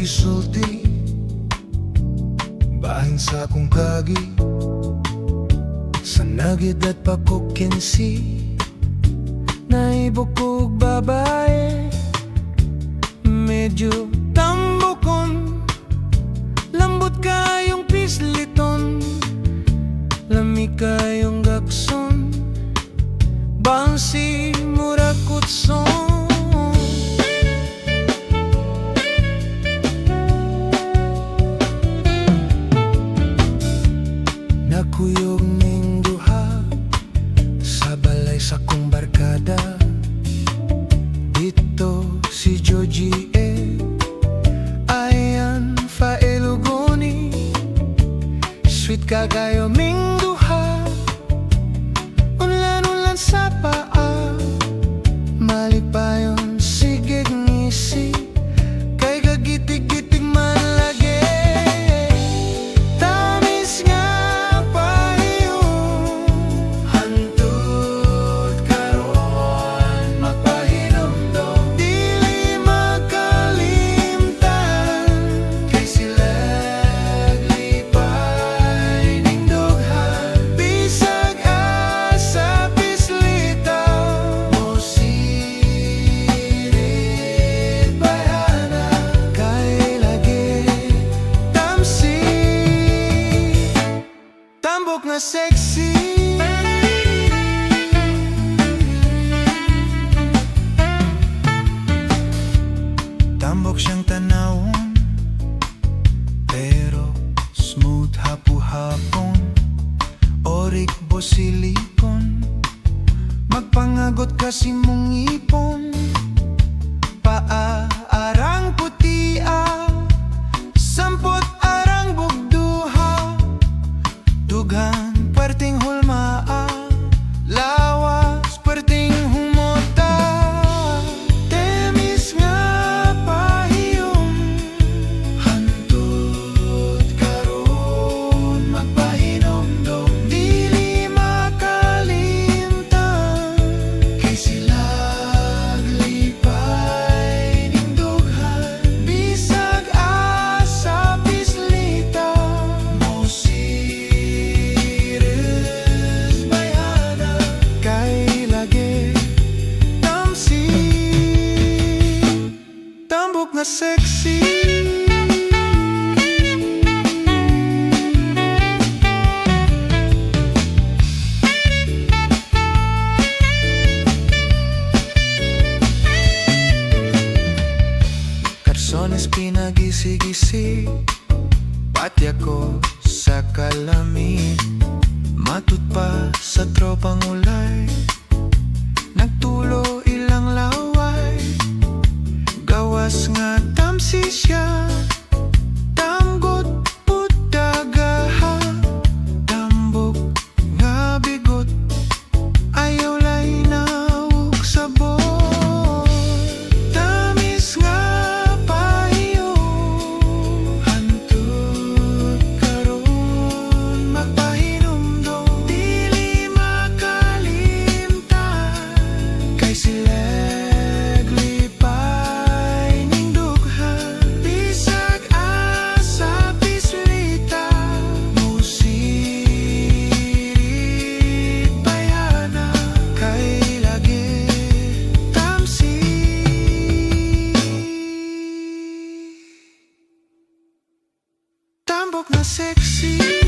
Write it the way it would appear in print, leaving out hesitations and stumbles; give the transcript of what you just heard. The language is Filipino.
isulti bahin sa akong kagi sa nagidad pa ko kinsi naibukog babae medyo tambokon lambot kayong pisliton lami kayong gakson bangsi murakutson nakuyog ning duha sa balay sa kong barkada dito si Georgie ayan faelugoni sweet kagayo ming duha unlan sa paa malipayon sigig ngisi kay gagitig-gitig man lagi tamis nga pahiyon hantod karon magpahinomdom dili makalimtan kay sila glipay ning dughan bisag asa pislita mo sirit bayana kay lagi tamsi tambok nga sexy tambok siyang tanawon pero smooth hapu-hapon orik bosilikon magpangagot kasi mong ipon paarang putia sampot arang bugduha dughan perting hulmaa lawas perting humota temis nga pahiyon hantod karon magpahinomdom dili makalimtan kay sila glipay ning dughan bisag asa pislita mo sirit bayana kay lagi tamsi tambok nga sexy Karsones pinagisi-gisi pati ako sa kalamit matut pa sa tropang ulay nagtulo ilang laway gawas nga tamsi siya tamgot putagaha tambok nga bigot ayaw lay nawog sa bot tamis nga pahiyo hantod karon magpahinomdom dili makalimtan kay sila glipay ning dughan bisag asa pislita mo sirit bayana kay lagi tamsi tambok na sexy